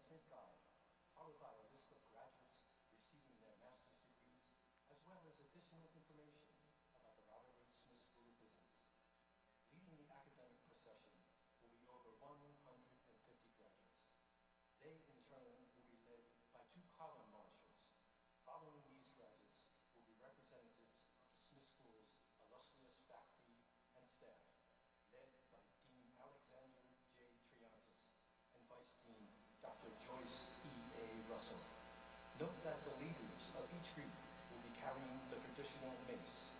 commencement guide, followed by a list of graduates receiving their master's degrees, as well as additional information about the Robert H. Smith School of Business. Leading the academic procession will be over 150 graduates. They, in turn, will be led by two column marshals. Following these graduates will be representatives of the Smith School's illustrious faculty and staff, led by Dean Alexander J. Triantis and Vice Dean Dr. Joyce E. A. Russell. Note that the leaders of each group will be carrying the traditional mace.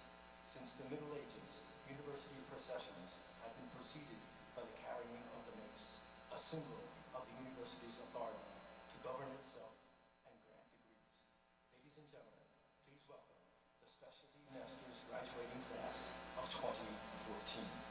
Since the Middle Ages, university processions have been preceded by the carrying of the mace, a symbol of the university's authority to govern itself and grant degrees. Ladies and gentlemen, please welcome the Specialty Masters graduating class of 2014.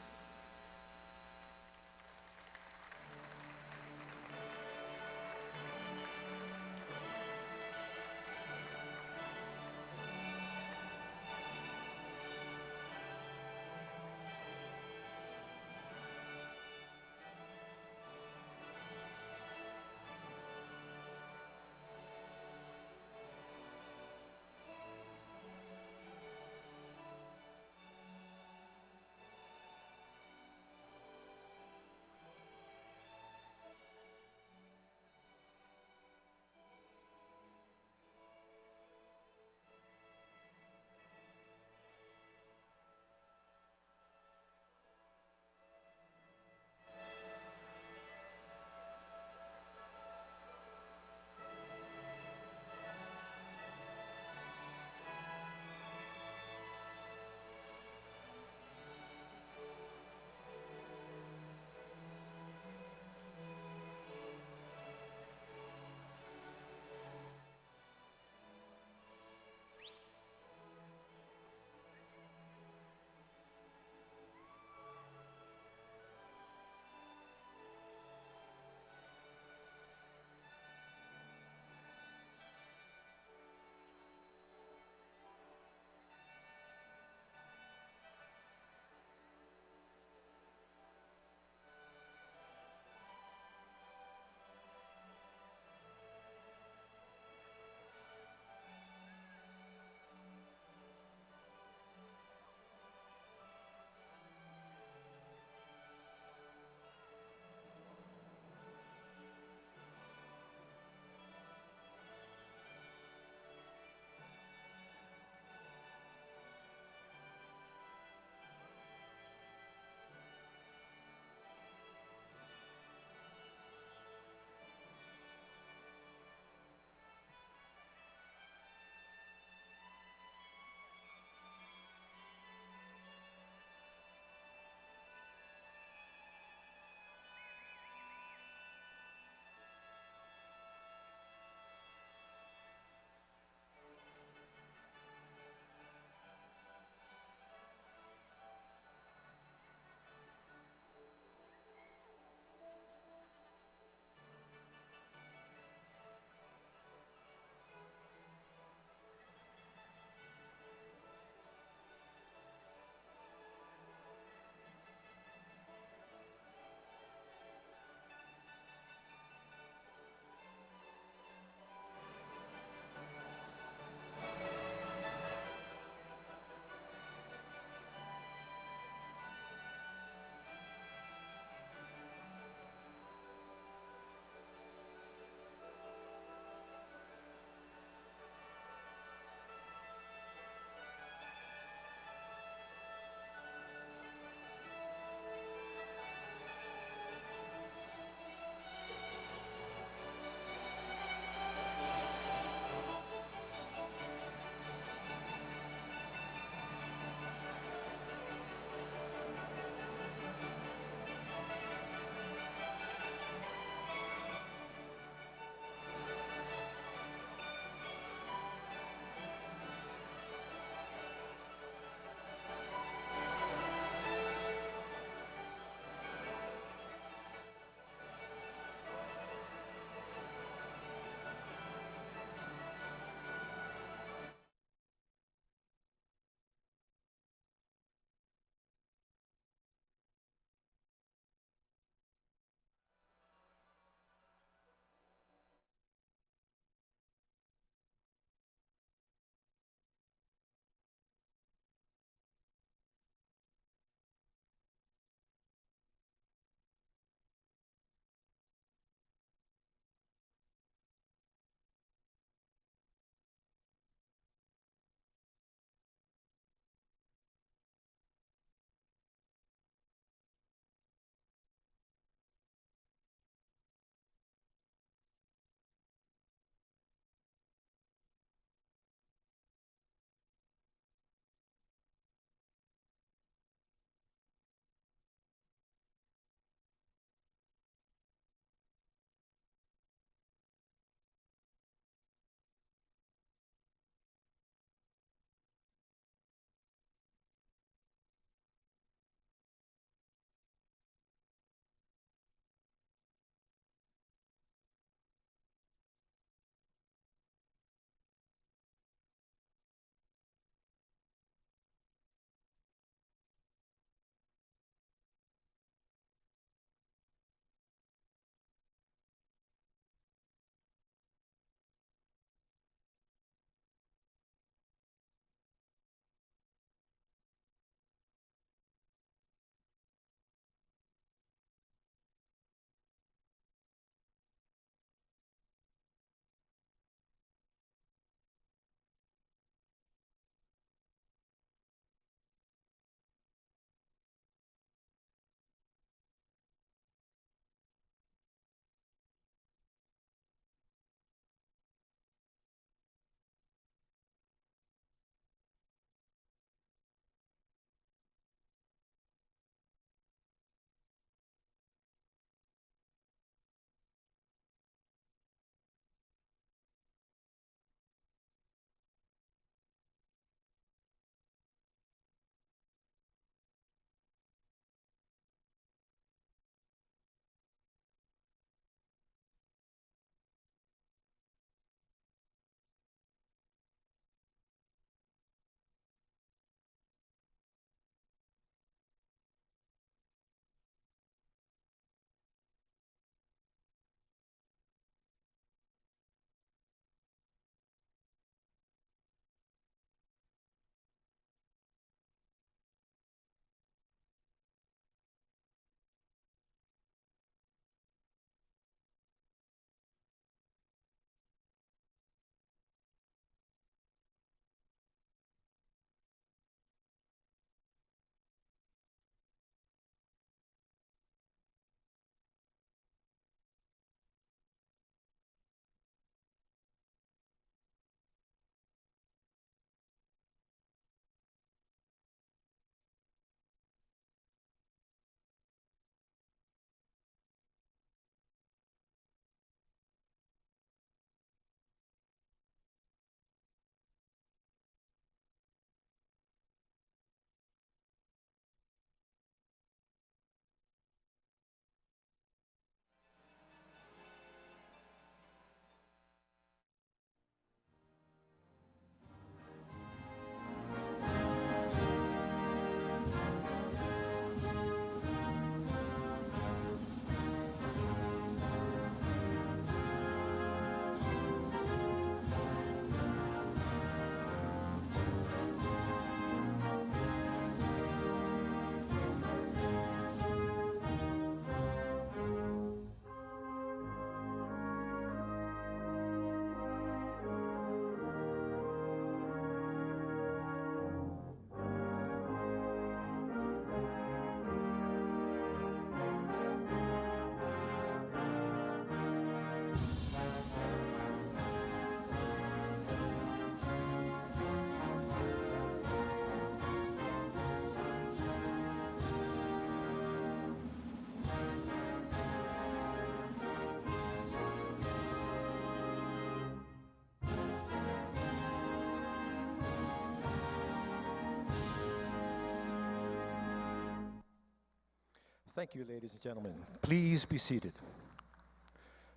Thank you, ladies and gentlemen. Please be seated.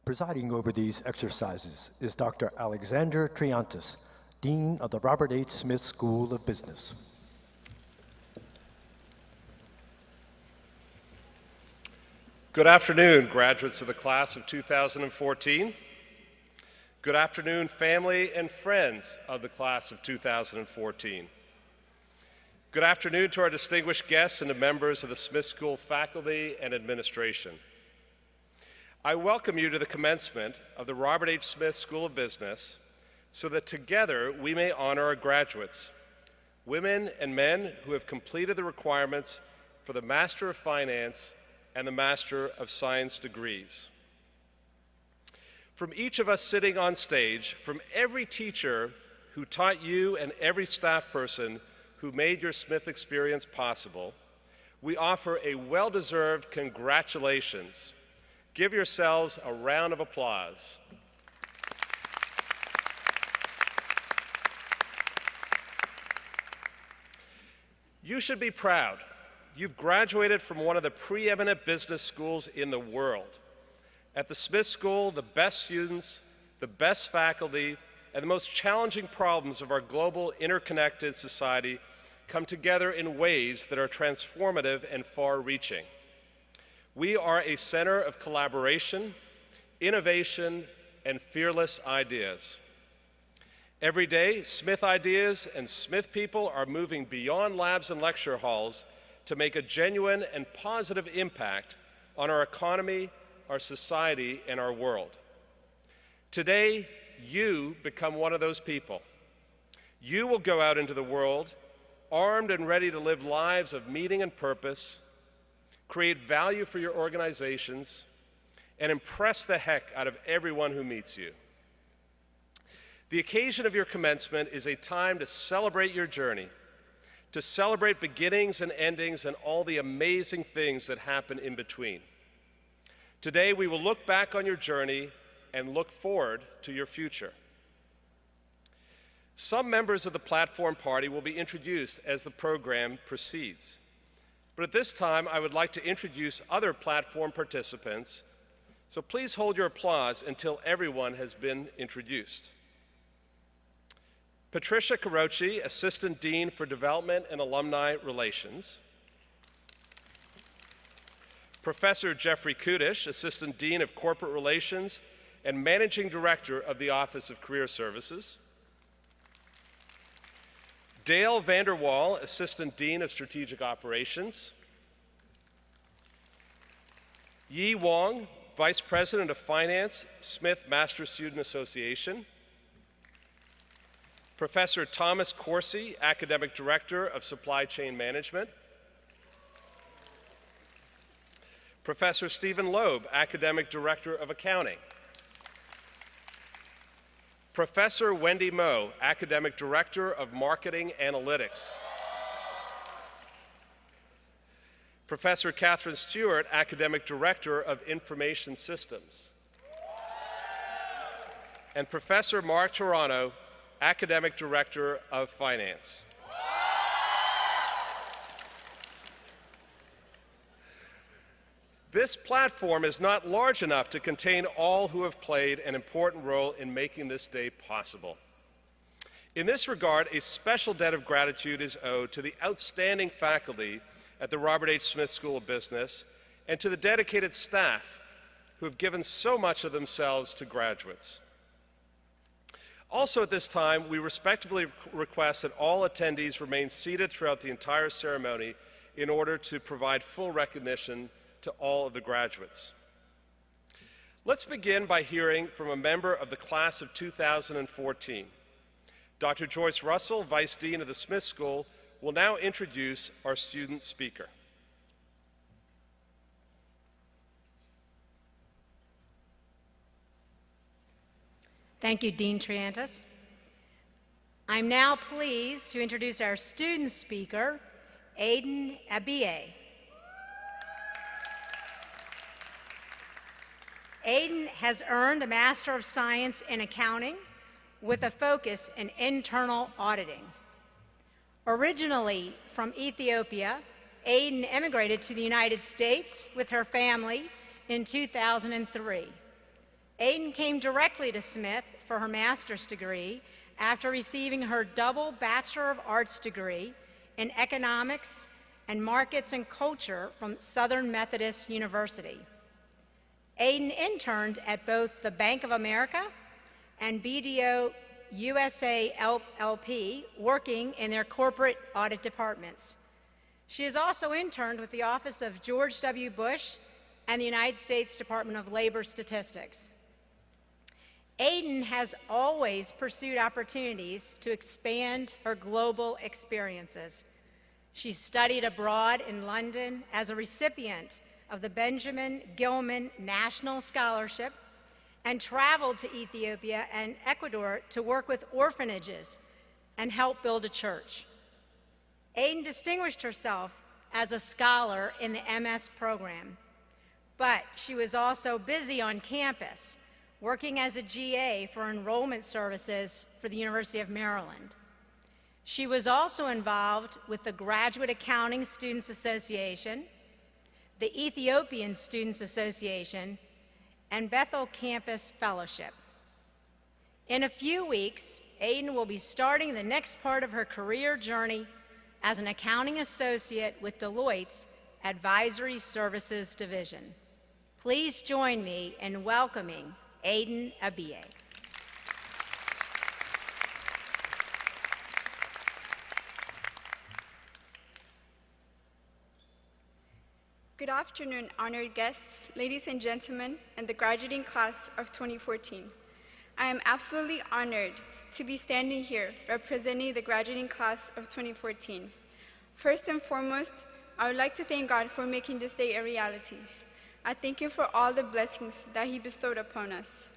Presiding over these exercises is Dr. Alexander Triantis, Dean of the Robert H. Smith School of Business. Good afternoon, graduates of the class of 2014. Good afternoon, family and friends of the class of 2014. Good afternoon to our distinguished guests and to members of the Smith School faculty and administration. I welcome you to the commencement of the Robert H. Smith School of Business so that together we may honor our graduates, women and men who have completed the requirements for the Master of Finance and the Master of Science degrees. From each of us sitting on stage, from every teacher who taught you and every staff person who made your Smith experience possible, we offer a well-deserved congratulations. Give yourselves a round of applause. You should be proud. You've graduated from one of the preeminent business schools in the world. At the Smith School, the best students, the best faculty, and the most challenging problems of our global interconnected society come together in ways that are transformative and far-reaching. We are a center of collaboration, innovation, and fearless ideas. Every day, Smith ideas and Smith people are moving beyond labs and lecture halls to make a genuine and positive impact on our economy, our society, and our world. Today, you become one of those people. You will go out into the world armed and ready to live lives of meaning and purpose, create value for your organizations, and impress the heck out of everyone who meets you. The occasion of your commencement is a time to celebrate your journey, to celebrate beginnings and endings and all the amazing things that happen in between. Today, we will look back on your journey and look forward to your future. Some members of the platform party will be introduced as the program proceeds. But at this time, I would like to introduce other platform participants, so please hold your applause until everyone has been introduced. Patricia Carochi, Assistant Dean for Development and Alumni Relations. Professor Jeffrey Kudish, Assistant Dean of Corporate Relations and Managing Director of the Office of Career Services. Dale Vanderwall, Assistant Dean of Strategic Operations. Yi Wong, Vice President of Finance, Smith Master Student Association. Professor Thomas Corsi, Academic Director of Supply Chain Management. Professor Stephen Loeb, Academic Director of Accounting. Professor Wendy Moe, Academic Director of Marketing Analytics. Professor Catherine Stewart, Academic Director of Information Systems. And Professor Mark Toronto, Academic Director of Finance. This platform is not large enough to contain all who have played an important role in making this day possible. In this regard, a special debt of gratitude is owed to the outstanding faculty at the Robert H. Smith School of Business and to the dedicated staff who have given so much of themselves to graduates. Also at this time, we respectfully request that all attendees remain seated throughout the entire ceremony in order to provide full recognition to all of the graduates. Let's begin by hearing from a member of the class of 2014. Dr. Joyce Russell, Vice Dean of the Smith School, will now introduce our student speaker. Thank you, Dean Triantis. I'm now pleased to introduce our student speaker, Aiden Abie. Aiden has earned a Master of Science in Accounting with a focus in internal auditing. Originally from Ethiopia, Aiden immigrated to the United States with her family in 2003. Aiden came directly to Smith for her master's degree after receiving her double Bachelor of Arts degree in Economics and Markets and Culture from Southern Methodist University. Aiden interned at both the Bank of America and BDO USA LP, working in their corporate audit departments. She has also interned with the Office of George W. Bush and the United States Department of Labor Statistics. Aiden has always pursued opportunities to expand her global experiences. She studied abroad in London as a recipient of the Benjamin Gilman National Scholarship and traveled to Ethiopia and Ecuador to work with orphanages and help build a church. Aiden distinguished herself as a scholar in the MS program, but she was also busy on campus, working as a GA for enrollment services for the University of Maryland. She was also involved with the Graduate Accounting Students Association, the Ethiopian Students Association, and Bethel Campus Fellowship. In a few weeks, Aiden will be starting the next part of her career journey as an accounting associate with Deloitte's Advisory Services Division. Please join me in welcoming Aiden Abie. Good afternoon, honored guests, ladies and gentlemen, and the graduating class of 2014. I am absolutely honored to be standing here representing the graduating class of 2014. First and foremost, I would like to thank God for making this day a reality. I thank Him for all the blessings that He bestowed upon us.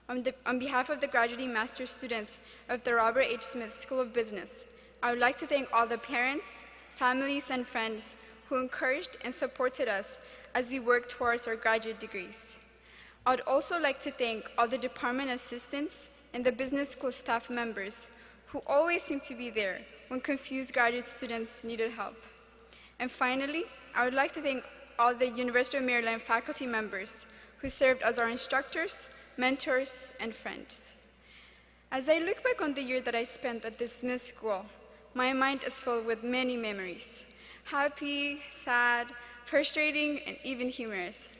On behalf of the graduating master's students of the Robert H. Smith School of Business, I would like to thank all the parents, families, and friends who encouraged and supported us as we work towards our graduate degrees. I would also like to thank all the department assistants and the business school staff members who always seem to be there when confused graduate students needed help. And finally, I would like to thank all the University of Maryland faculty members who served as our instructors, mentors, and friends. As I look back on the year that I spent at this Smith School, my mind is filled with many memories: happy, sad, frustrating, and even humorous.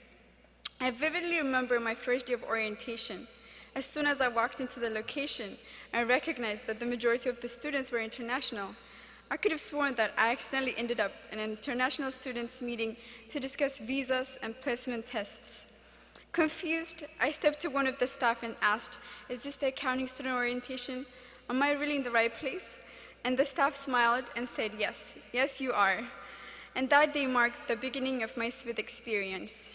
I vividly remember my first day of orientation. As soon as I walked into the location and recognized that the majority of the students were international, I could have sworn that I accidentally ended up in an international students meeting to discuss visas and placement tests. Confused, I stepped to one of the staff and asked, "Is this the accounting student orientation? Am I really in the right place?" And the staff smiled and said, "Yes, yes you are." And that day marked the beginning of my Smith experience.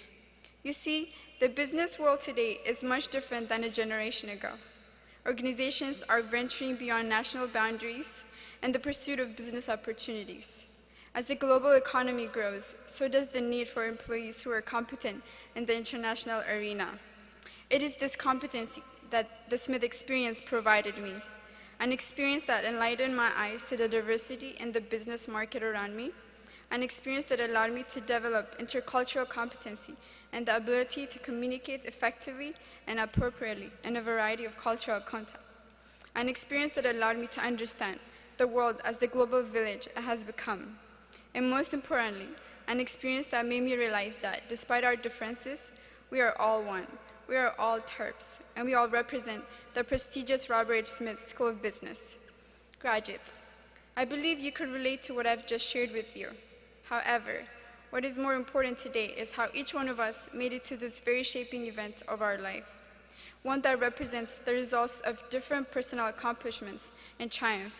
You see, the business world today is much different than a generation ago. Organizations are venturing beyond national boundaries in the pursuit of business opportunities. As the global economy grows, so does the need for employees who are competent in the international arena. It is this competency that the Smith experience provided me, an experience that enlightened my eyes to the diversity in the business market around me, an experience that allowed me to develop intercultural competency and the ability to communicate effectively and appropriately in a variety of cultural contexts, an experience that allowed me to understand the world as the global village it has become, and most importantly, an experience that made me realize that despite our differences, we are all one. We are all Terps, and we all represent the prestigious Robert H. Smith School of Business. Graduates, I believe you could relate to what I've just shared with you. However, what is more important today is how each one of us made it to this very shaping event of our life, one that represents the results of different personal accomplishments and triumphs.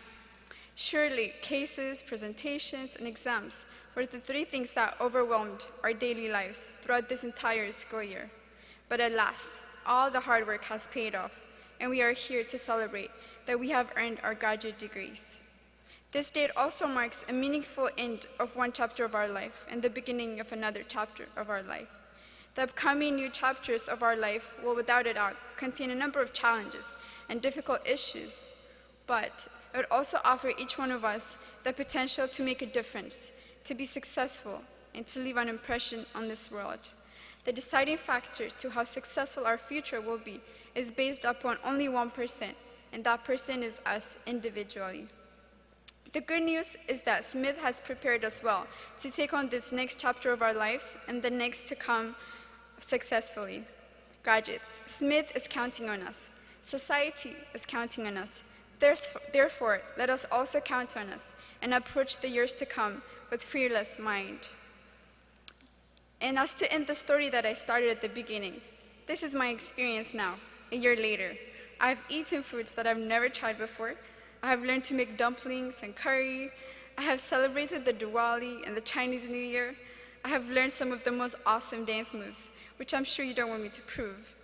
Surely, cases, presentations, and exams were the three things that overwhelmed our daily lives throughout this entire school year. But at last, all the hard work has paid off, and we are here to celebrate that we have earned our graduate degrees. This date also marks a meaningful end of one chapter of our life and the beginning of another chapter of our life. The upcoming new chapters of our life will without a doubt contain a number of challenges and difficult issues, but it would also offer each one of us the potential to make a difference, to be successful, and to leave an impression on this world. The deciding factor to how successful our future will be is based upon only one person, and that person is us individually. The good news is that Smith has prepared us well to take on this next chapter of our lives and the next to come successfully. Graduates, Smith is counting on us. Society is counting on us. Therefore, let us also count on us and approach the years to come with fearless mind. And as to end the story that I started at the beginning, this is my experience now, a year later. I've eaten foods that I've never tried before. I have learned to make dumplings and curry. I have celebrated the Diwali and the Chinese New Year. I have learned some of the most awesome dance moves, which I'm sure you don't want me to prove.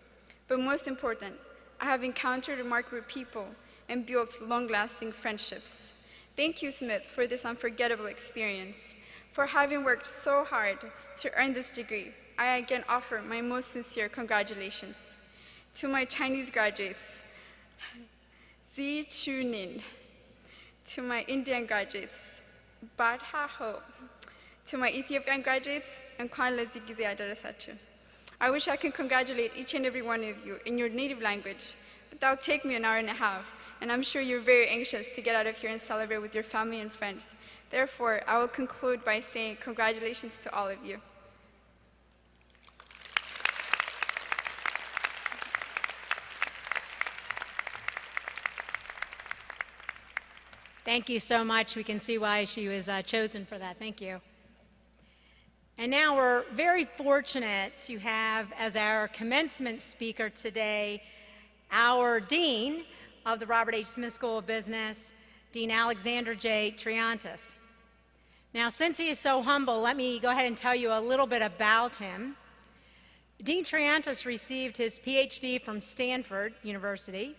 But most important, I have encountered remarkable people and built long-lasting friendships. Thank you, Smith, for this unforgettable experience. For having worked so hard to earn this degree, I again offer my most sincere congratulations. To my Chinese graduates, Zi Chunin. To my Indian graduates, Bad Ha Ho. To my Ethiopian graduates, Nkwan Lezi Gize Adarasachu. I wish I could congratulate each and every one of you in your native language, but that would take me an hour and a half, and I'm sure you're very anxious to get out of here and celebrate with your family and friends. Therefore, I will conclude by saying congratulations to all of you. Thank you so much. We can see why she was chosen for that. Thank you. And now we're very fortunate to have as our commencement speaker today our Dean of the Robert H. Smith School of Business, Dean Alexander J. Triantis. Now, since he is so humble, let me go ahead and tell you a little bit about him. Dean Triantis received his PhD from Stanford University,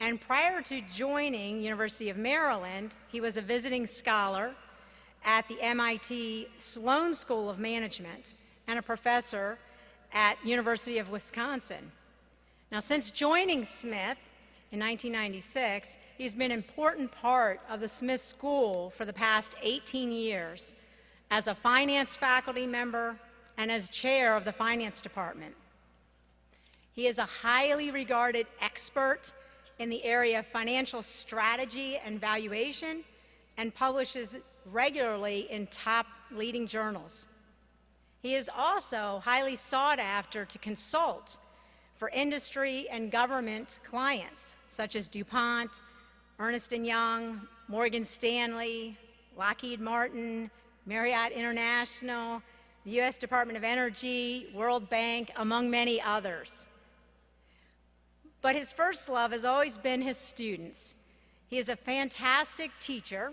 and prior to joining University of Maryland, he was a visiting scholar at the MIT Sloan School of Management and a professor at University of Wisconsin. Now, since joining Smith in 1996, he's been an important part of the Smith School for the past 18 years as a finance faculty member and as chair of the finance department. He is a highly regarded expert in the area of financial strategy and valuation and publishes regularly in top leading journals. He is also highly sought after to consult for industry and government clients such as DuPont, Ernst & Young, Morgan Stanley, Lockheed Martin, Marriott International, the U.S. Department of Energy, World Bank, among many others. But his first love has always been his students. He is a fantastic teacher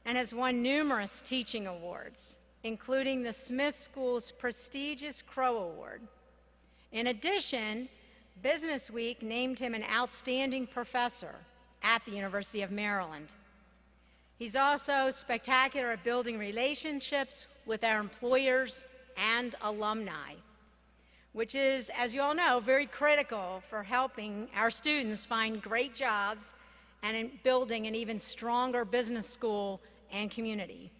and has won numerous teaching awards, including the Smith School's prestigious Crow Award. In addition, Business Week named him an outstanding professor at the University of Maryland. He's also spectacular at building relationships with our employers and alumni, which is, as you all know, very critical for helping our students find great jobs and in building an even stronger business school and community.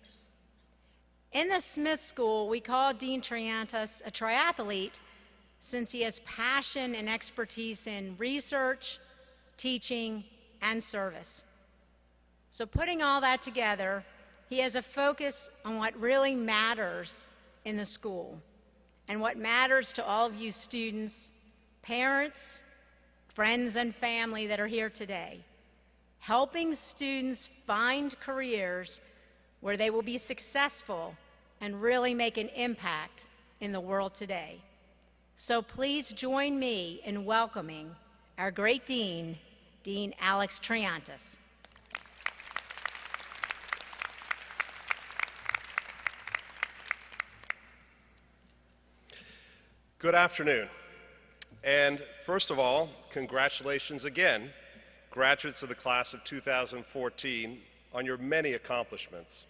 In the Smith School, we call Dean Triantis a triathlete since he has passion and expertise in research, teaching, and service. So putting all that together, he has a focus on what really matters in the school and what matters to all of you students, parents, friends, and family that are here today, helping students find careers where they will be successful and really make an impact in the world today. So please join me in welcoming our great dean, Dean Alex Triantis. Good afternoon. And first of all, congratulations again, graduates of the class of 2014, on your many accomplishments.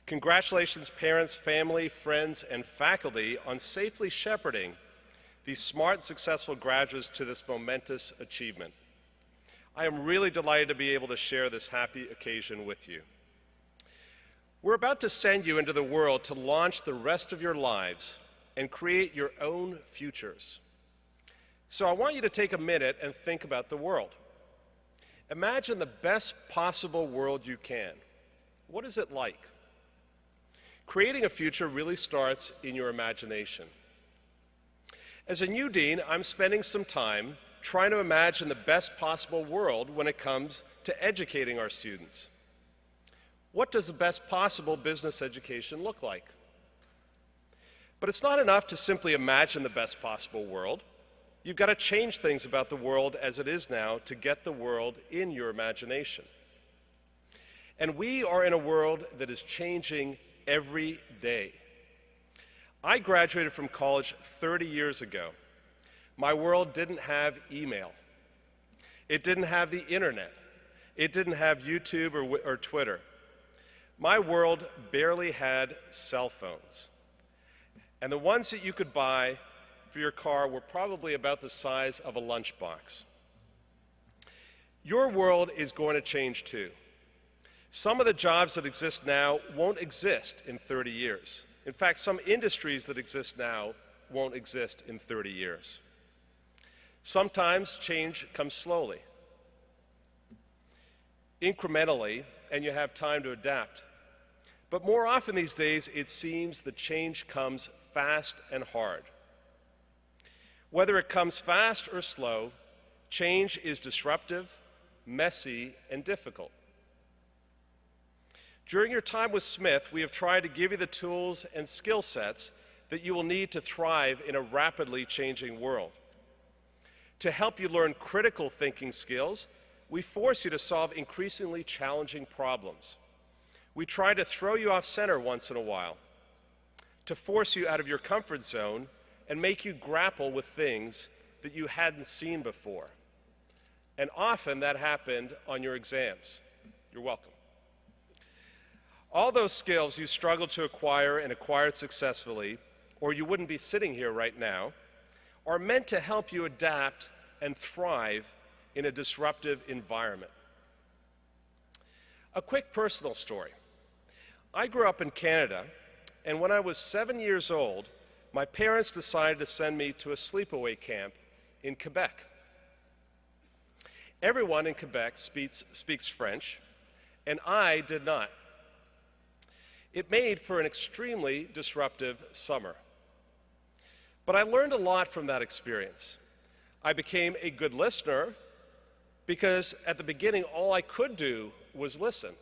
Congratulations, parents, family, friends, and faculty on safely shepherding these smart and successful graduates to this momentous achievement. I am really delighted to be able to share this happy occasion with you. We're about to send you into the world to launch the rest of your lives and create your own futures. So I want you to take a minute and think about the world. Imagine the best possible world you can. What is it like? Creating a future really starts in your imagination. As a new dean, I'm spending some time trying to imagine the best possible world when it comes to educating our students. What does the best possible business education look like? But it's not enough to simply imagine the best possible world. You've got to change things about the world as it is now to get the world in your imagination. And we are in a world that is changing every day. I graduated from college 30 years ago. My world didn't have email. It didn't have the internet. It didn't have YouTube or Twitter. My world barely had cell phones. And the ones that you could buy for your car were probably about the size of a lunchbox. Your world is going to change too. Some of the jobs that exist now won't exist in 30 years. In fact, some industries that exist now won't exist in 30 years. Sometimes change comes slowly, incrementally, and you have time to adapt. But more often these days, it seems the change comes fast and hard. Whether it comes fast or slow, change is disruptive, messy, and difficult. During your time with Smith, we have tried to give you the tools and skill sets that you will need to thrive in a rapidly changing world. To help you learn critical thinking skills, we force you to solve increasingly challenging problems. We try to throw you off center once in a while, to force you out of your comfort zone and make you grapple with things that you hadn't seen before. And often that happened on your exams. You're welcome. All those skills you struggled to acquire and acquired successfully, or you wouldn't be sitting here right now, are meant to help you adapt and thrive in a disruptive environment. A quick personal story. I grew up in Canada, and when I was 7 years old, my parents decided to send me to a sleepaway camp in Quebec. Everyone in Quebec speaks French, and I did not. It made for an extremely disruptive summer. But I learned a lot from that experience. I became a good listener because at the beginning, all I could do was listen.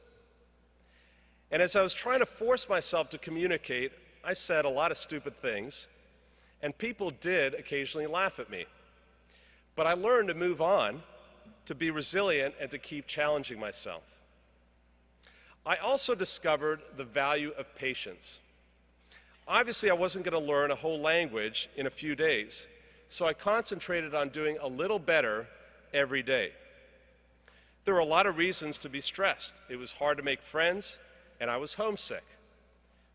And as I was trying to force myself to communicate, I said a lot of stupid things, and people did occasionally laugh at me. But I learned to move on, to be resilient, and to keep challenging myself. I also discovered the value of patience. Obviously, I wasn't going to learn a whole language in a few days, so I concentrated on doing a little better every day. There were a lot of reasons to be stressed. It was hard to make friends, and I was homesick.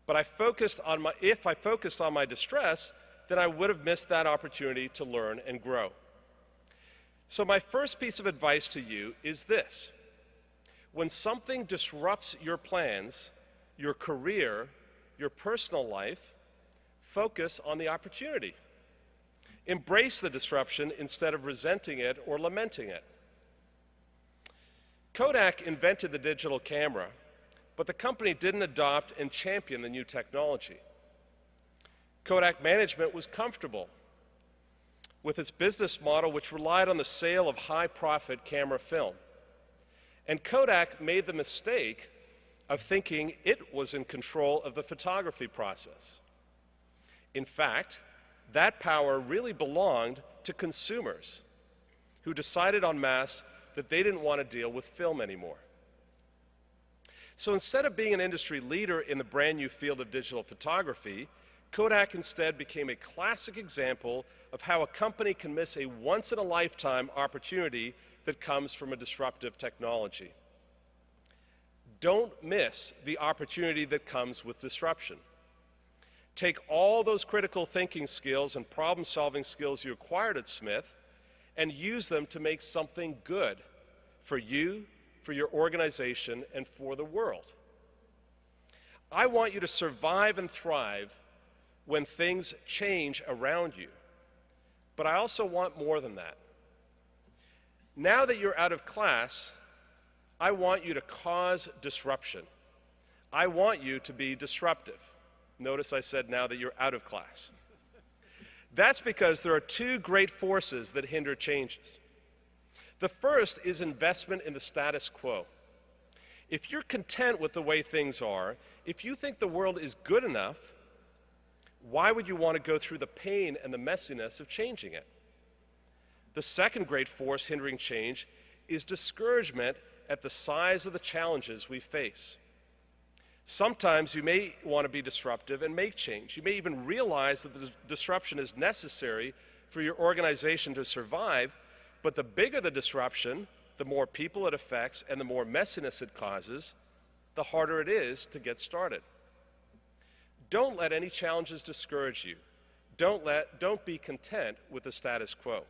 But if I focused on my distress, then I would have missed that opportunity to learn and grow. So my first piece of advice to you is this. When something disrupts your plans, your career, your personal life, focus on the opportunity. Embrace the disruption instead of resenting it or lamenting it. Kodak invented the digital camera, but the company didn't adopt and champion the new technology. Kodak management was comfortable with its business model, which relied on the sale of high-profit camera film. And Kodak made the mistake of thinking it was in control of the photography process. In fact, that power really belonged to consumers who decided en masse that they didn't want to deal with film anymore. So instead of being an industry leader in the brand new field of digital photography, Kodak instead became a classic example of how a company can miss a once-in-a-lifetime opportunity that comes from a disruptive technology. Don't miss the opportunity that comes with disruption. Take all those critical thinking skills and problem-solving skills you acquired at Smith and use them to make something good for you, for your organization, and for the world. I want you to survive and thrive when things change around you. But I also want more than that. Now that you're out of class, I want you to cause disruption. I want you to be disruptive. Notice I said now that you're out of class. That's because there are two great forces that hinder changes. The first is investment in the status quo. If you're content with the way things are, if you think the world is good enough, why would you want to go through the pain and the messiness of changing it? The second great force hindering change is discouragement at the size of the challenges we face. Sometimes you may want to be disruptive and make change. You may even realize that the disruption is necessary for your organization to survive, but the bigger the disruption, the more people it affects and the more messiness it causes, the harder it is to get started. Don't let any challenges discourage you. Don't be content with the status quo.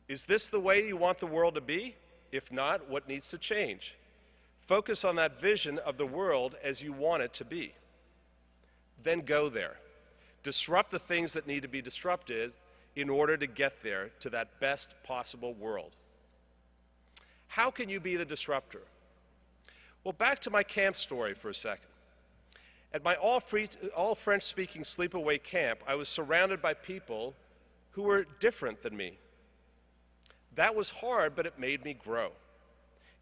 Is this the way you want the world to be? If not, what needs to change? Focus on that vision of the world as you want it to be. Then go there. Disrupt the things that need to be disrupted in order to get there to that best possible world. How can you be the disruptor? Well, back to my camp story for a second. At my all French-speaking sleepaway camp, I was surrounded by people who were different than me. That was hard, but it made me grow.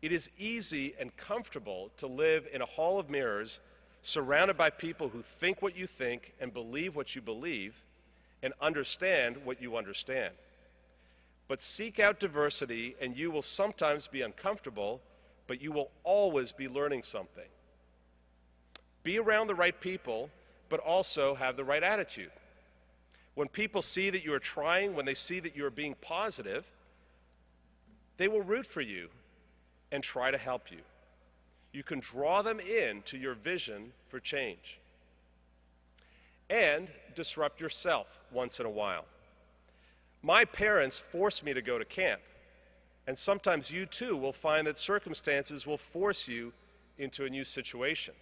It is easy and comfortable to live in a hall of mirrors, surrounded by people who think what you think and believe what you believe and understand what you understand. But seek out diversity, and you will sometimes be uncomfortable, but you will always be learning something. Be around the right people, but also have the right attitude. When people see that you are trying, when they see that you are being positive, they will root for you and try to help you. You can draw them in to your vision for change. And disrupt yourself once in a while. My parents forced me to go to camp, and sometimes you too will find that circumstances will force you into a new situation.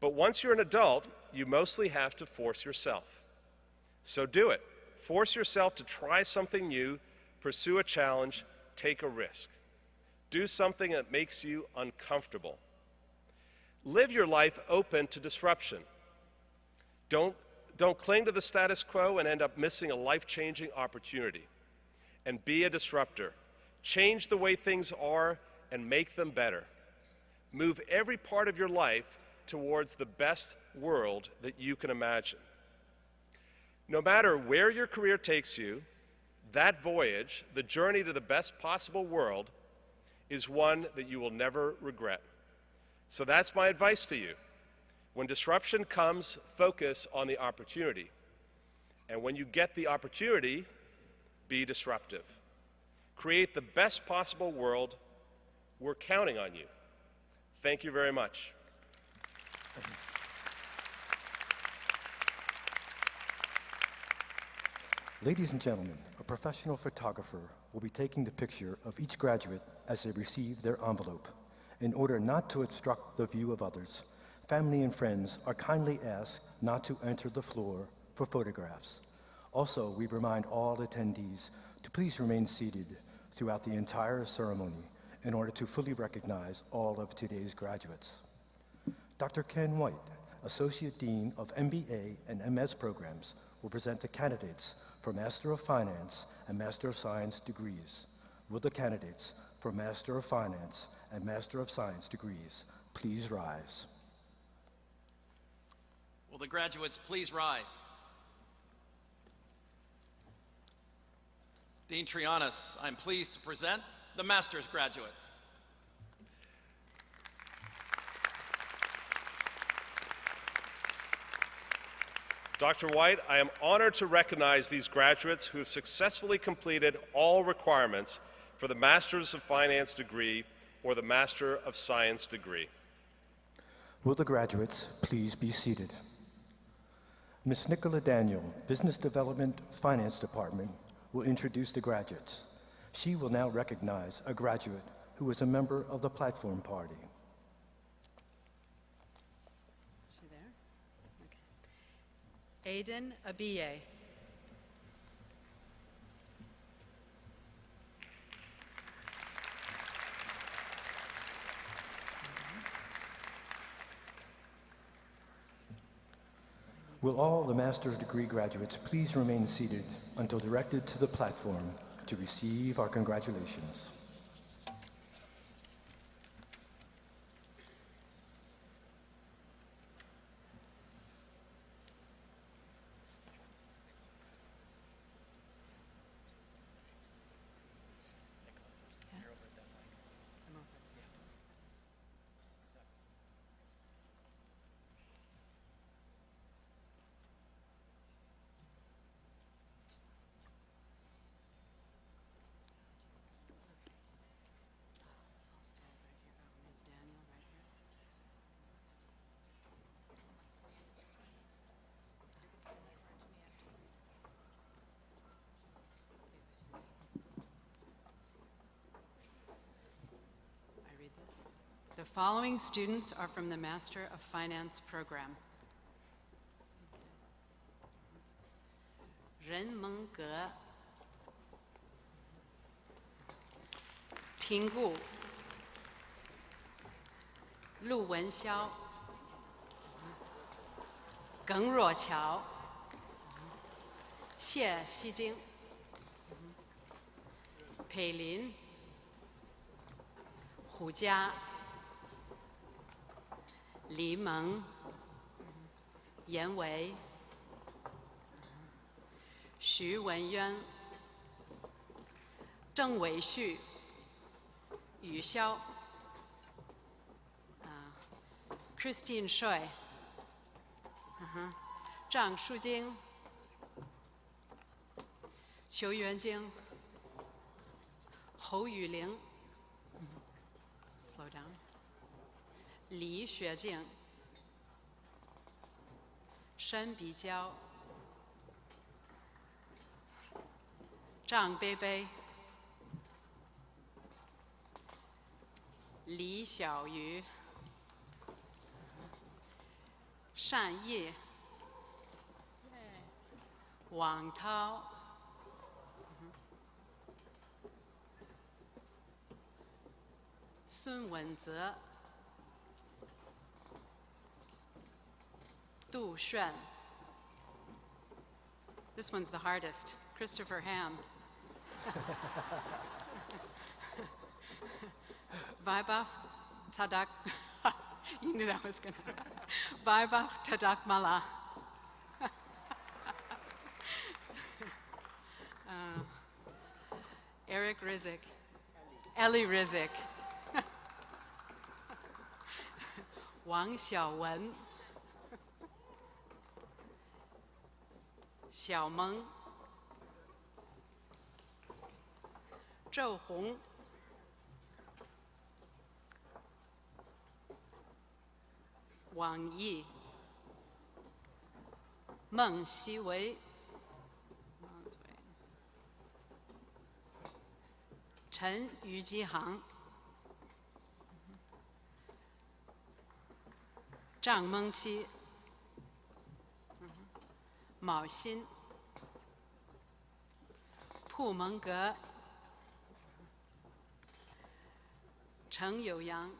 But once you're an adult, you mostly have to force yourself. So do it. Force yourself to try something new, pursue a challenge, take a risk. Do something that makes you uncomfortable. Live your life open to disruption. Don't cling to the status quo and end up missing a life-changing opportunity. And be a disruptor. Change the way things are and make them better. Move every part of your life towards the best world that you can imagine. No matter where your career takes you, that voyage, the journey to the best possible world, is one that you will never regret. So that's my advice to you. When disruption comes, focus on the opportunity. And when you get the opportunity, be disruptive. Create the best possible world. We're counting on you. Thank you very much. Ladies and gentlemen, a professional photographer will be taking the picture of each graduate as they receive their envelope. In order not to obstruct the view of others, family and friends are kindly asked not to enter the floor for photographs. Also, we remind all attendees to please remain seated throughout the entire ceremony in order to fully recognize all of today's graduates. Dr. Ken White, Associate Dean of MBA and MS programs, will present the candidates for Master of Finance and Master of Science degrees. Will the candidates for Master of Finance and Master of Science degrees please rise? Will the graduates please rise? Dean Trianis, I'm pleased to present the master's graduates. Dr. White, I am honored to recognize these graduates who have successfully completed all requirements for the Master's of Finance degree or the Master of Science degree. Will the graduates please be seated? Ms. Nicola Daniel, Business Development Finance Department, will introduce the graduates. She will now recognize a graduate who is a member of the Platform Party. Aiden Abiye. Will all the master's degree graduates please remain seated until directed to the platform to receive our congratulations. The following students are from the Master of Finance program. Ren Meng Ge, Ting Gu, Lu Wenxiao, Geng Ruoqiao, Xie Xijing, Pei Lin, Hu Jia, Li Meng, Yan Wei, Xu Wenyuan, Zheng Weixu, Yu Xiao, Christine Shui, Zhang Shujing, Qiu Yuanjing, Hou Yuling, slow down, Li Xuejing, Shen Bijiao, Zhang Beibei, Li Xiaoyu, Shan Yi, Wang Tao, Sun Wenze, Du Xuan. This one's the hardest. Christopher Ham. Vaibhav Tadak. You knew that was going to happen. Vaibhav Tadak Mala. Eric Rizik. Ellie Rizik. Wang Xiaowen. Xiao Meng, Zhou Hong, Wang Yi, Meng Xiwei, Chen Yujihang, Zhang Mengqi, Mao Xin, Pu Mengge, Cheng Youyang,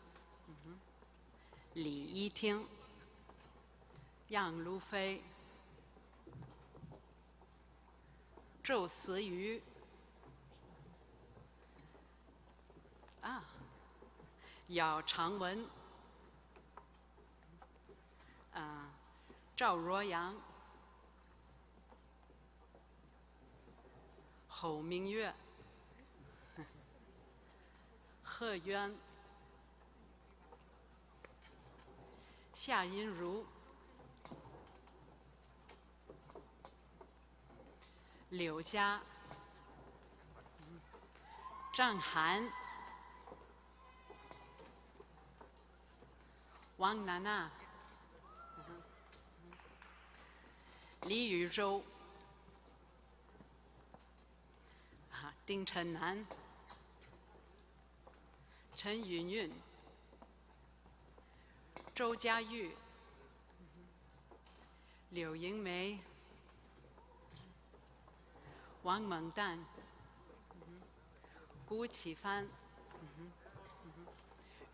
Li Yiting, Yang Lufei, Zhou Siyu, Yao Changwen, Zhao Ruoyang, Hou Mingyue, He Yuan, Xia Yinru, Liu Jia, Zhang Han, Wang Nana, Li Yuzhou, Ding Chennan, Chen Yunyun, Zhou Jiayu, Liu Yingmei, 王猛蛋，顾启帆，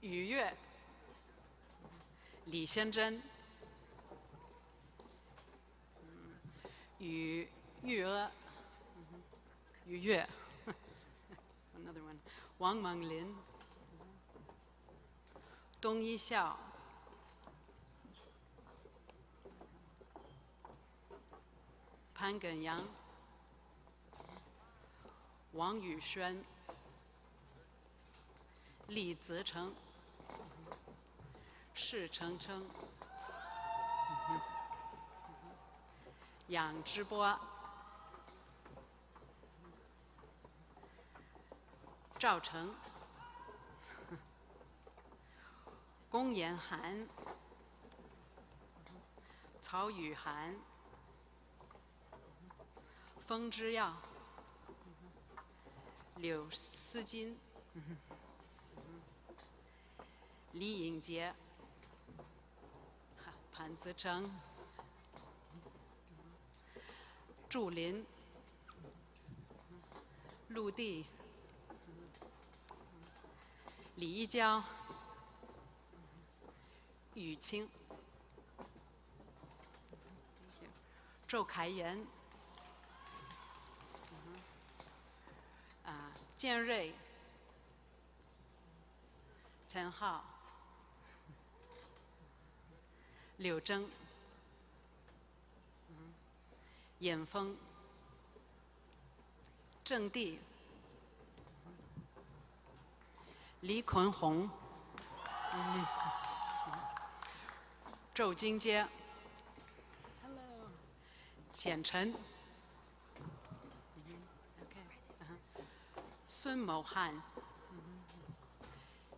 于悦，李先珍，于娥，于悦，another one，王猛林，东一笑，潘耿阳，王宇轩，李泽成，施成成，杨直播，赵成，龚延涵，曹雨涵，封之耀，柳思金，李颖杰，潘泽成，祝林，陆地，李一娇，雨清，周凯言，建瑞，陈浩，柳铮，尹峰，郑地，李坤红，周金阶，简晨，孙某汉，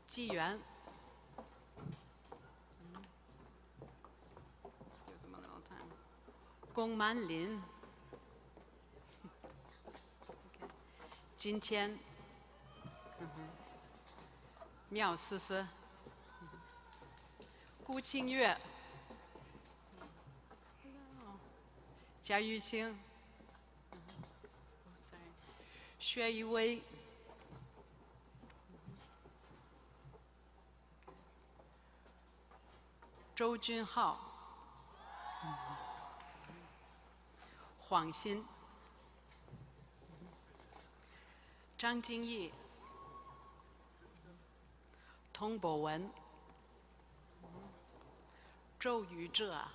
纪元，龚满林，金谦，缪思思，顾清月，贾玉清，薛一威，周君浩，黄鑫，张金义，童博文，周宇哲，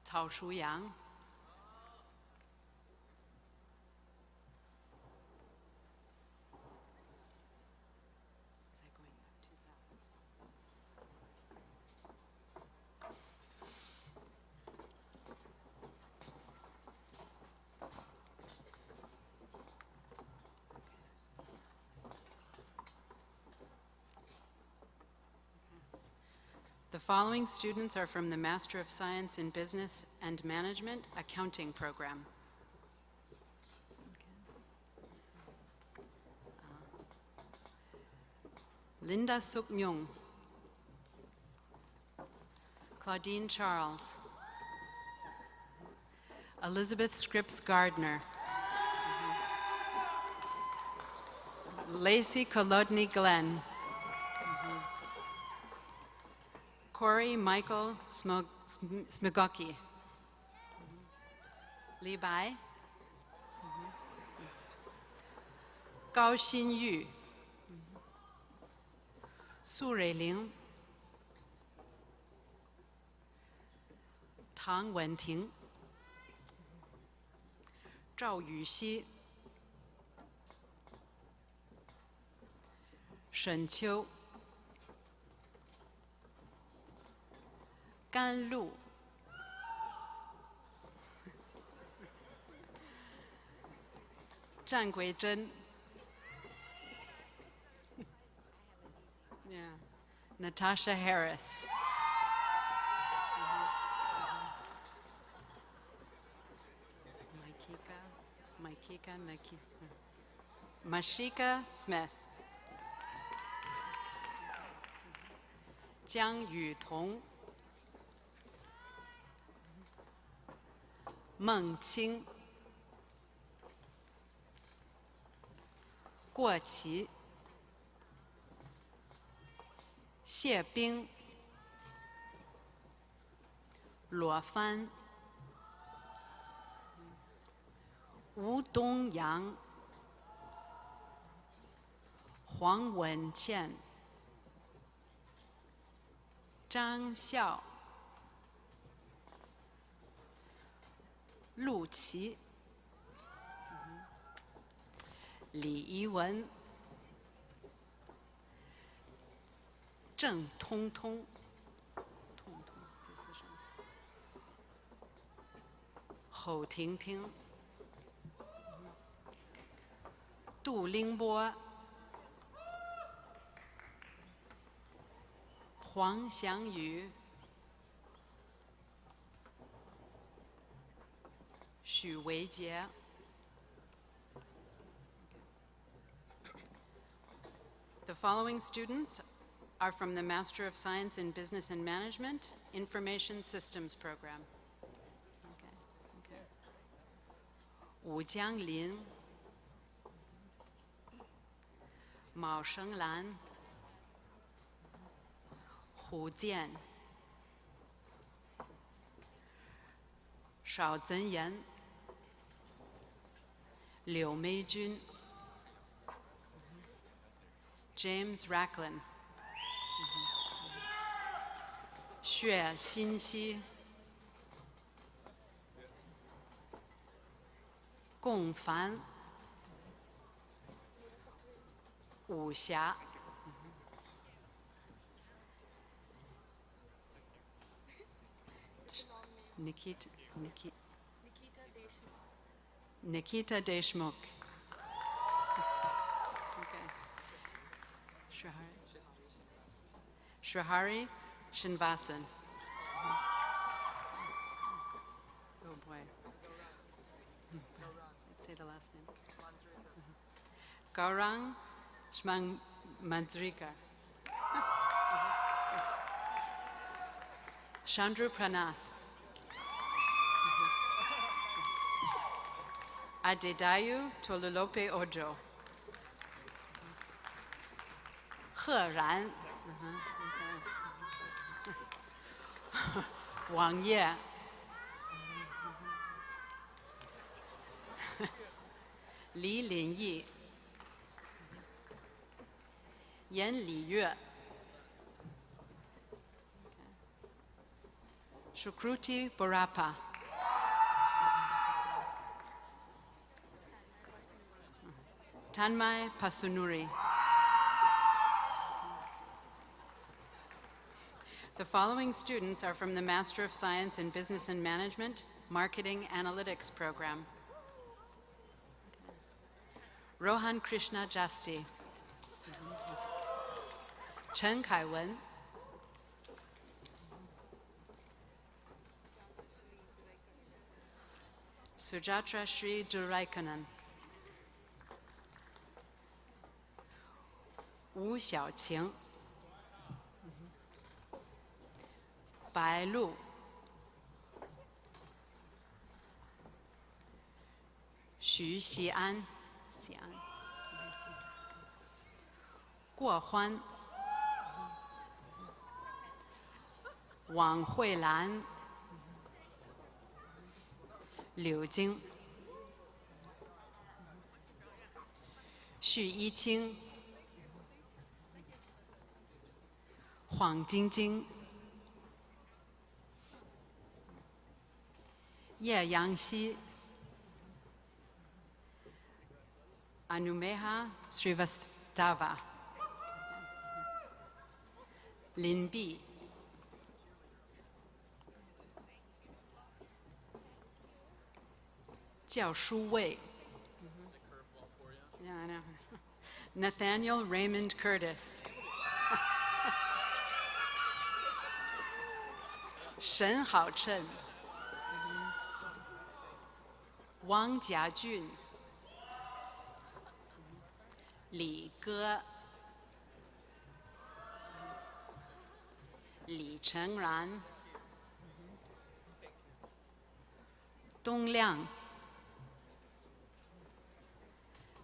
曹舒阳，The following students are from the Master of Science in Business and Management Accounting program. Linda Suk Myung, Claudine Charles, Elizabeth Scripps Gardner, Lacey Kolodny Glenn, Corey Michael Smigoki, Li Bai, Gao Xinyu, Su Ruiling, Tang Wenting, Zhao Yuxi, Shen Qiu, 甘露，战桂珍 ，Yeah, Natasha Harris, Mashika Smith, 江雨桐。孟青、过期、谢冰、罗帆、吴东阳、黄文倩、张笑、陆琪、李怡文、郑通通、侯婷婷、杜凌波、黄祥宇、许维杰。The following students are from the Master of Science in Business and Management Information Systems program. Okay. 吴江林、毛生兰、胡健、邵增言、柳梅君、James Racklin、薛欣熙、龚凡、武侠、Nikita Deshmukh. Okay. Shrihari Shinvasan. Oh boy. Let's say the last name. Gaurang Shmang Manzrika. Chandru Pranath. Adedayu Tolulope Ojo. He Ran. Wang Ye. Li Linyi. Yan Liyue. Shukruti Borapa. Tanmay Pasunuri. The following students are from the Master of Science in Business and Management Marketing Analytics program. Rohan Krishna Jasti. Chen Kaiwen. Sujatra Sri Duraikanan. Wu Xiaoqing. Bai Lu. Xu Xian. Guo Huan. Wang Huilan. Liu Jing. Xu Yiqing. Huang Jingjing. Ye Yangxi. Anumeha Srivastava. Lin Bi. Jiao Shu Wei. Yeah, I know. Nathaniel Raymond Curtis. Shen Haochen. Wang Jiajun. Li Ge. Li Chengran. 东亮、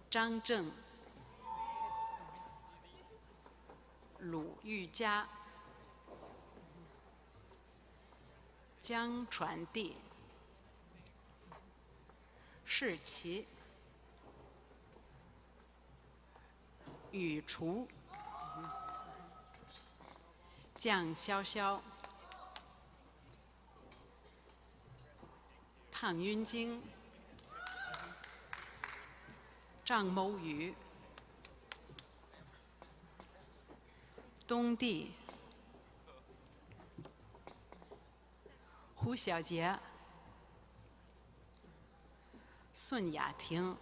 张正、鲁玉佳、江传递、世奇、雨厨、酱潇潇、汤云晶、张某宇、东帝、胡小杰、孙雅婷、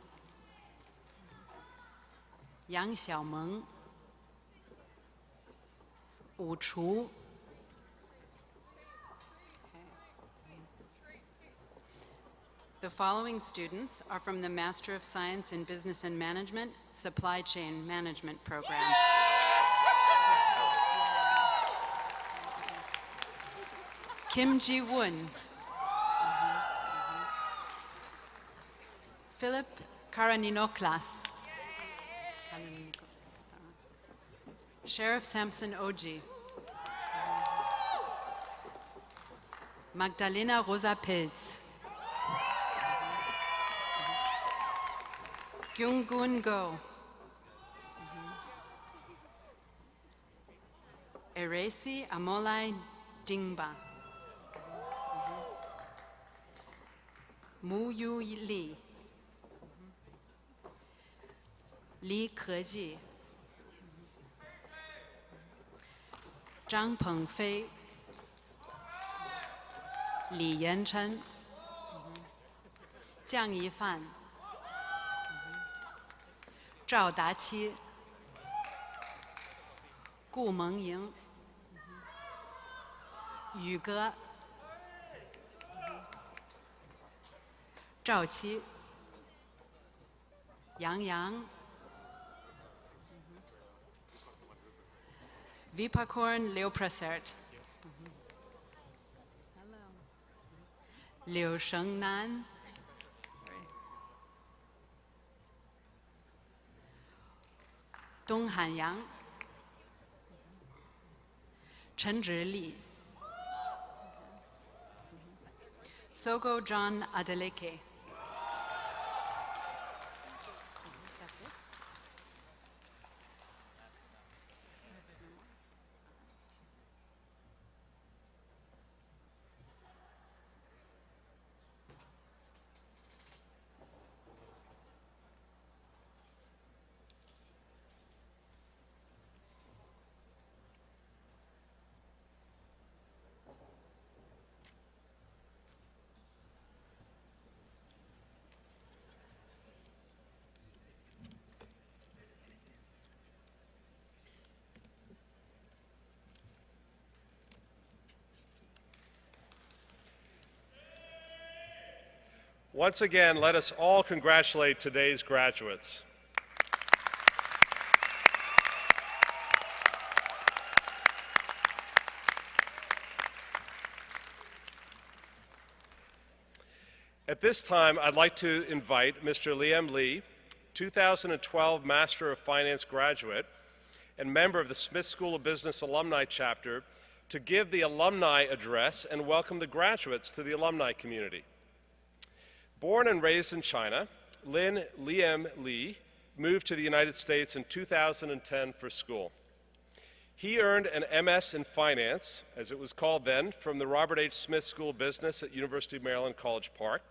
杨小萌、武厨、The following students are from the Master of Science in Business and Management, Supply Chain Management program. Kim Ji-woon. Philip Karaninoklas. Sheriff Samson Oji. Magdalena Rosa Pilz. Gyunggun Go. Eresi Amolai Dingba. Mu Yu Li. Li Keji. Zhang Pengfei. Li Yanchen. Jiang Yifan. 赵达七、顾萌莹、宇哥、赵七、杨洋、Vipakorn Leoprasert、柳生南。 东汉阳、陈直立、Sogo John Adeleke。Once again, let us all congratulate today's graduates. At this time, I'd like to invite Mr. Liam Lee, 2012 Master of Finance graduate and member of the Smith School of Business Alumni Chapter, to give the alumni address and welcome the graduates to the alumni community. Born and raised in China, Liam Lee moved to the United States in 2010 for school. He earned an MS in Finance, as it was called then, from the Robert H. Smith School of Business at University of Maryland, College Park.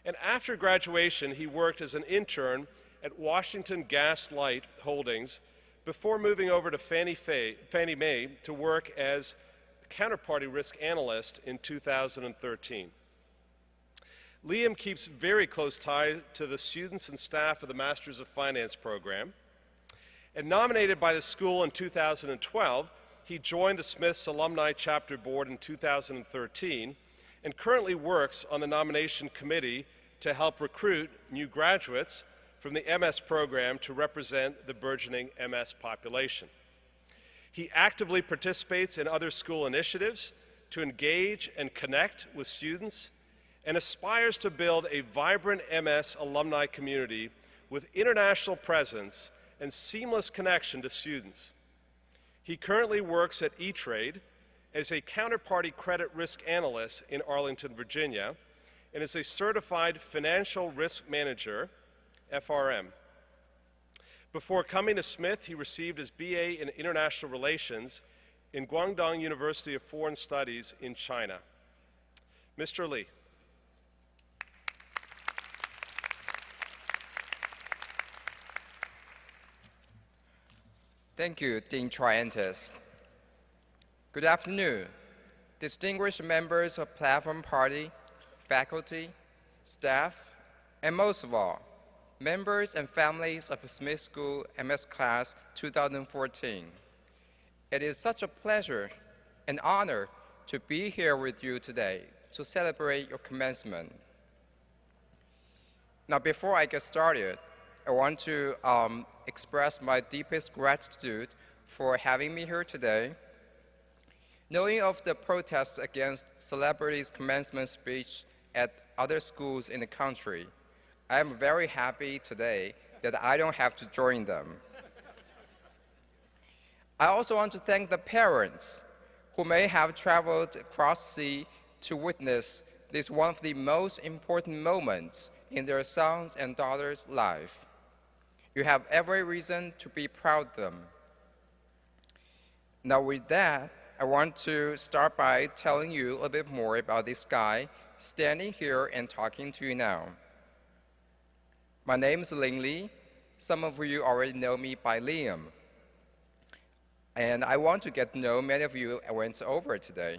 And after graduation, he worked as an intern at Washington Gas Light Holdings before moving over to Fannie Mae to work as a counterparty risk analyst in 2013. Liam keeps very close ties to the students and staff of the Masters of Finance program. And nominated by the school in 2012, he joined the Smith's Alumni Chapter Board in 2013 and currently works on the nomination committee to help recruit new graduates from the MS program to represent the burgeoning MS population. He actively participates in other school initiatives to engage and connect with students and aspires to build a vibrant MS alumni community with international presence and seamless connection to students. He currently works at E-Trade as a counterparty credit risk analyst in Arlington, Virginia, and is a certified financial risk manager, FRM. Before coming to Smith, he received his BA in International Relations in Guangdong University of Foreign Studies in China. Mr. Lee. Thank you, Dean Triantis. Good afternoon, distinguished members of Platform Party, faculty, staff, and most of all, members and families of Smith School MS Class 2014. It is such a pleasure and honor to be here with you today to celebrate your commencement. Now, before I get started, I want to express my deepest gratitude for having me here today. Knowing of the protests against celebrities' commencement speech at other schools in the country, I am very happy today that I don't have to join them. I also want to thank the parents who may have traveled across sea to witness this one of the most important moments in their sons and daughters' life. You have every reason to be proud of them. Now with that, I want to start by telling you a little bit more about this guy standing here and talking to you now. My name is Ling Li. Some of you already know me by Liam. And I want to get to know many of you I went over today.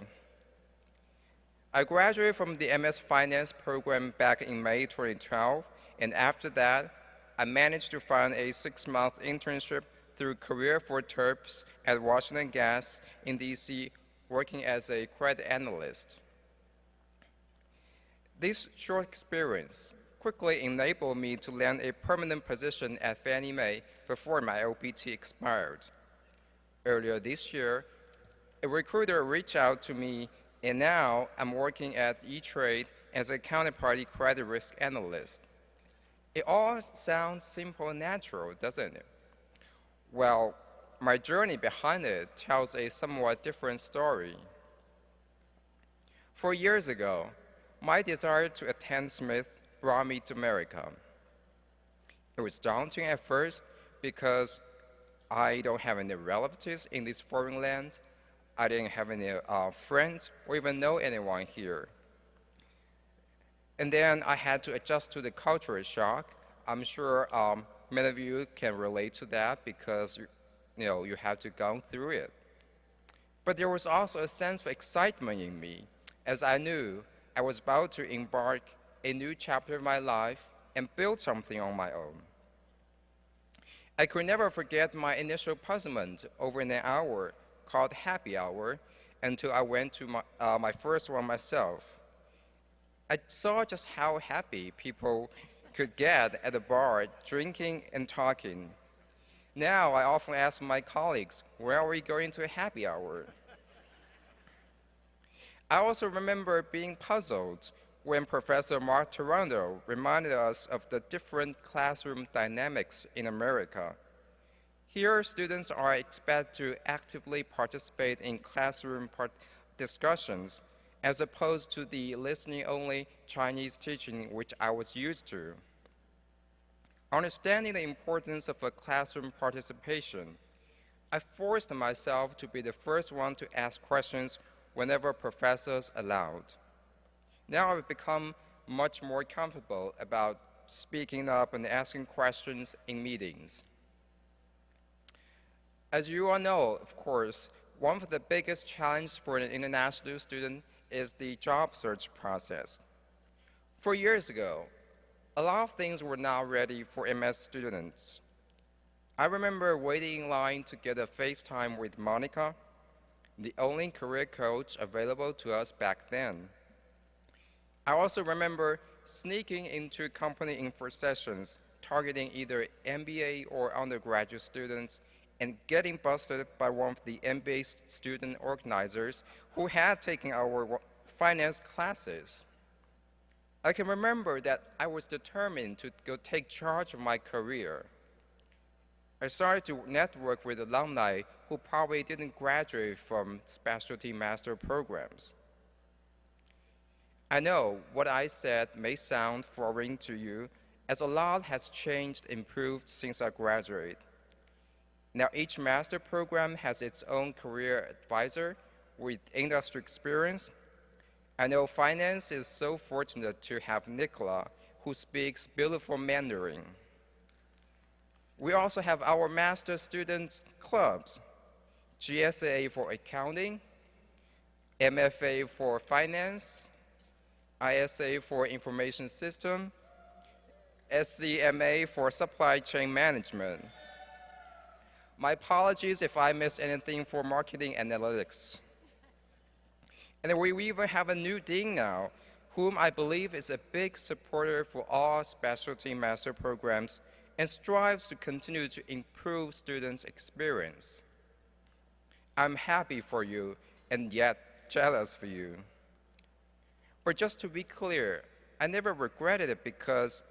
I graduated from the MS Finance program back in May 2012, and after that, I managed to find a 6-month internship through Career for Terps at Washington Gas in DC, working as a credit analyst. This short experience quickly enabled me to land a permanent position at Fannie Mae before my OPT expired. Earlier this year, a recruiter reached out to me, and now I'm working at E-Trade as a counterparty credit risk analyst. It all sounds simple and natural, doesn't it? Well, my journey behind it tells a somewhat different story. 4 years ago, my desire to attend Smith brought me to America. It was daunting at first because I don't have any relatives in this foreign land. I didn't have any friends or even know anyone here. And then I had to adjust to the cultural shock. I'm sure many of you can relate to that because you have to go through it. But there was also a sense of excitement in me as I knew I was about to embark a new chapter of my life and build something on my own. I could never forget my initial puzzlement over an hour called happy hour until I went to my first one myself. I saw just how happy people could get at a bar, drinking and talking. Now I often ask my colleagues, where are we going to a happy hour? I also remember being puzzled when Professor Mark Toronto reminded us of the different classroom dynamics in America. Here, students are expected to actively participate in classroom discussions as opposed to the listening-only Chinese teaching which I was used to. Understanding the importance of a classroom participation, I forced myself to be the first one to ask questions whenever professors allowed. Now I've become much more comfortable about speaking up and asking questions in meetings. As you all know, of course, one of the biggest challenges for an international student is the job search process. 4 years ago, a lot of things were not ready for MS students. I remember waiting in line to get a FaceTime with Monica, the only career coach available to us back then. I also remember sneaking into company info sessions targeting either MBA or undergraduate students and getting busted by one of the MBA student organizers who had taken our finance classes. I can remember that I was determined to go take charge of my career. I started to network with alumni who probably didn't graduate from specialty master programs. I know what I said may sound foreign to you, as a lot has changed, improved since I graduated. Now each master program has its own career advisor with industry experience. I know finance is so fortunate to have Nicola, who speaks beautiful Mandarin. We also have our master student clubs, GSA for accounting, MFA for finance, ISA for information system, SCMA for supply chain management. My apologies if I missed anything for marketing analytics. And we even have a new dean now, whom I believe is a big supporter for all specialty master programs and strives to continue to improve students' experience. I'm happy for you and yet jealous for you. But just to be clear, I never regretted it because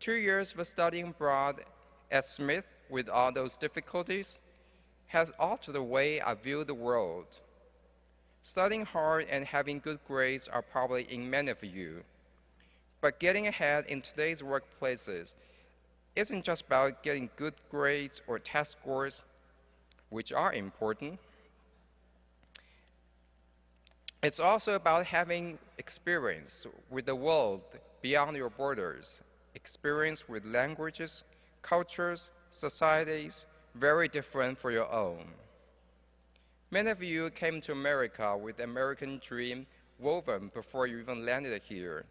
2 years of studying abroad at Smith with all those difficulties has altered the way I view the world. Studying hard and having good grades are probably in many of you, but getting ahead in today's workplaces isn't just about getting good grades or test scores, which are important. It's also about having experience with the world beyond your borders, experience with languages, cultures, societies, very different from your own. Many of you came to America with the American dream woven before you even landed here.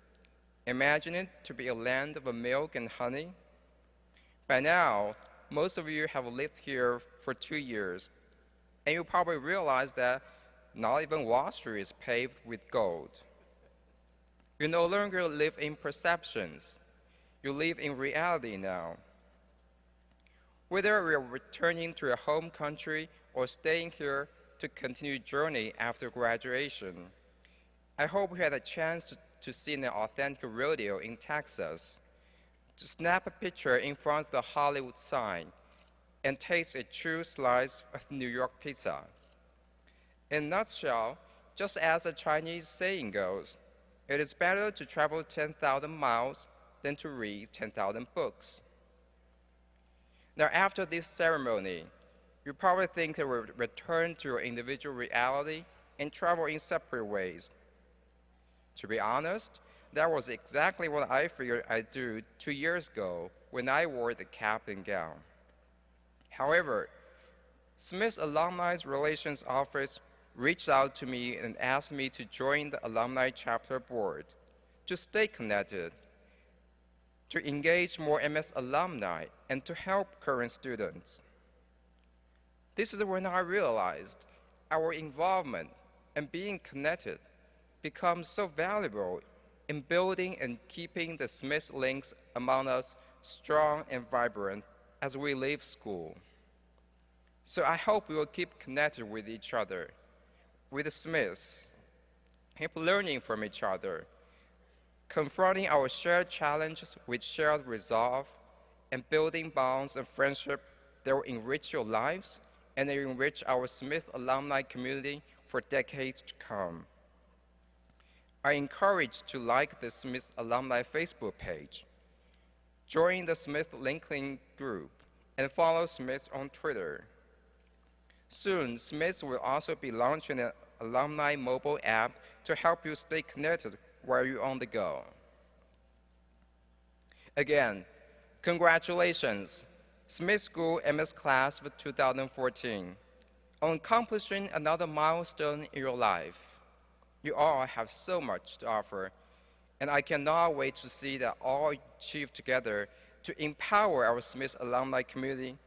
Imagine it to be a land of milk and honey. By now, most of you have lived here for 2 years, and you probably realize that not even Wall Street is paved with gold. You no longer live in perceptions. You live in reality now. Whether you're returning to your home country or staying here to continue your journey after graduation, I hope you had a chance to see an authentic rodeo in Texas, to snap a picture in front of the Hollywood sign, and taste a true slice of New York pizza. In a nutshell, just as a Chinese saying goes, it is better to travel 10,000 miles than to read 10,000 books. Now, after this ceremony, you probably think you will return to your individual reality and travel in separate ways. To be honest, that was exactly what I figured I'd do 2 years ago when I wore the cap and gown. However, Smith's Alumni Relations Office reached out to me and asked me to join the alumni chapter board to stay connected, to engage more MS alumni, and to help current students. This is when I realized our involvement and being connected becomes so valuable in building and keeping the Smith links among us strong and vibrant as we leave school. So I hope we will keep connected with each other, with the Smiths, keep learning from each other, confronting our shared challenges with shared resolve, and building bonds of friendship that will enrich your lives and enrich our Smith alumni community for decades to come. I encourage you to like the Smith Alumni Facebook page, join the Smith LinkedIn group, and follow Smith on Twitter. Soon, Smith will also be launching an alumni mobile app to help you stay connected while you're on the go. Again, congratulations, Smith School MS Class of 2014, on accomplishing another milestone in your life. You all have so much to offer, and I cannot wait to see that all achieve together to empower our Smith alumni community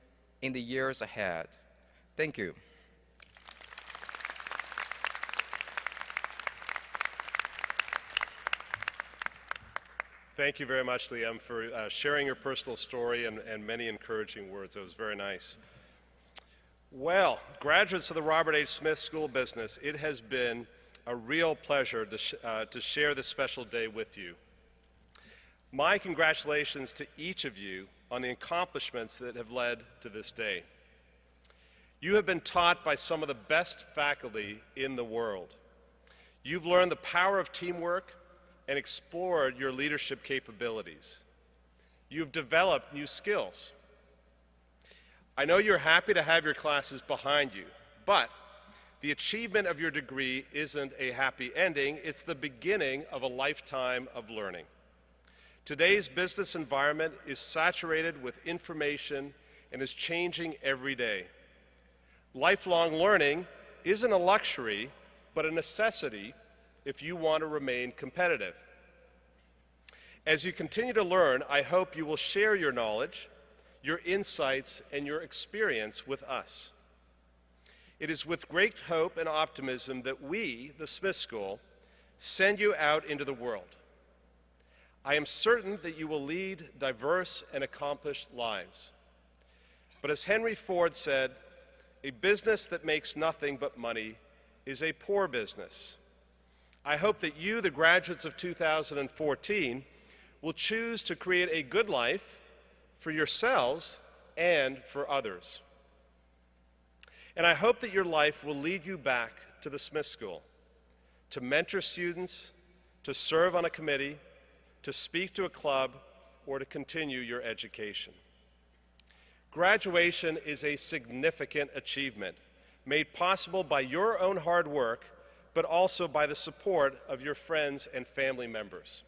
in the years ahead. Thank you. Thank you very much, Liam, for sharing your personal story and many encouraging words. It was very nice. Well, graduates of the Robert H. Smith School of Business, it has been a real pleasure to share this special day with you. My congratulations to each of you on the accomplishments that have led to this day. You have been taught by some of the best faculty in the world. You've learned the power of teamwork and explored your leadership capabilities. You've developed new skills. I know you're happy to have your classes behind you, but the achievement of your degree isn't a happy ending, it's the beginning of a lifetime of learning. Today's business environment is saturated with information and is changing every day. Lifelong learning isn't a luxury, but a necessity if you want to remain competitive. As you continue to learn, I hope you will share your knowledge, your insights, and your experience with us. It is with great hope and optimism that we, the Smith School, send you out into the world. I am certain that you will lead diverse and accomplished lives. But as Henry Ford said, a business that makes nothing but money is a poor business. I hope that you, the graduates of 2014, will choose to create a good life for yourselves and for others. And I hope that your life will lead you back to the Smith School, to mentor students, to serve on a committee, to speak to a club, or to continue your education. Graduation is a significant achievement made possible by your own hard work, but also by the support of your friends and family members.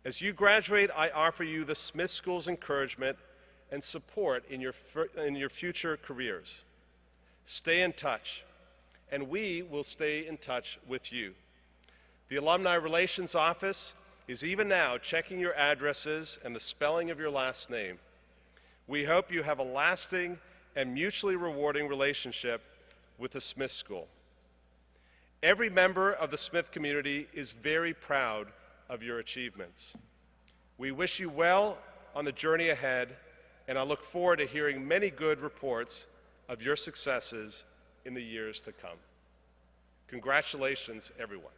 As you graduate, I offer you the Smith School's encouragement and support in your future careers. Stay in touch, and we will stay in touch with you. The Alumni Relations Office is even now checking your addresses and the spelling of your last name. We hope you have a lasting and mutually rewarding relationship with the Smith School. Every member of the Smith community is very proud of your achievements. We wish you well on the journey ahead, and I look forward to hearing many good reports of your successes in the years to come. Congratulations, everyone.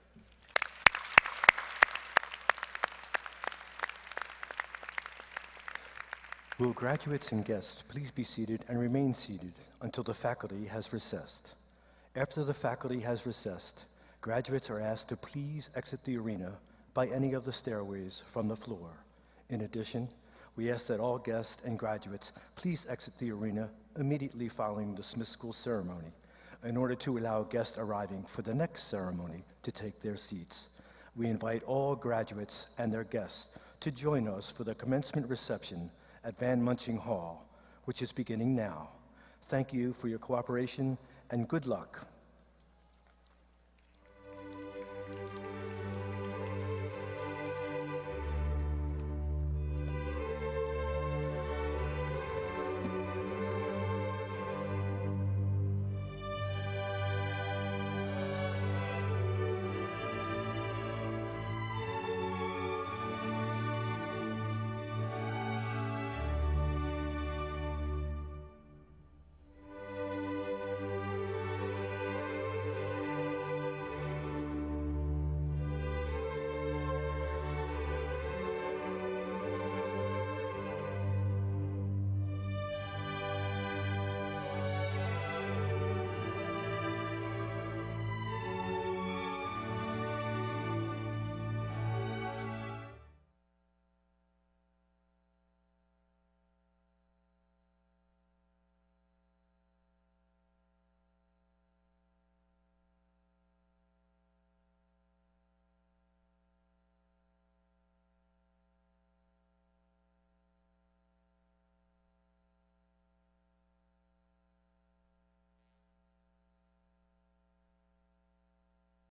Will graduates and guests please be seated and remain seated until the faculty has recessed. After the faculty has recessed, graduates are asked to please exit the arena by any of the stairways from the floor. In addition, we ask that all guests and graduates please exit the arena immediately following the Smith School ceremony in order to allow guests arriving for the next ceremony to take their seats. We invite all graduates and their guests to join us for the commencement reception at Van Munching Hall, which is beginning now. Thank you for your cooperation and good luck.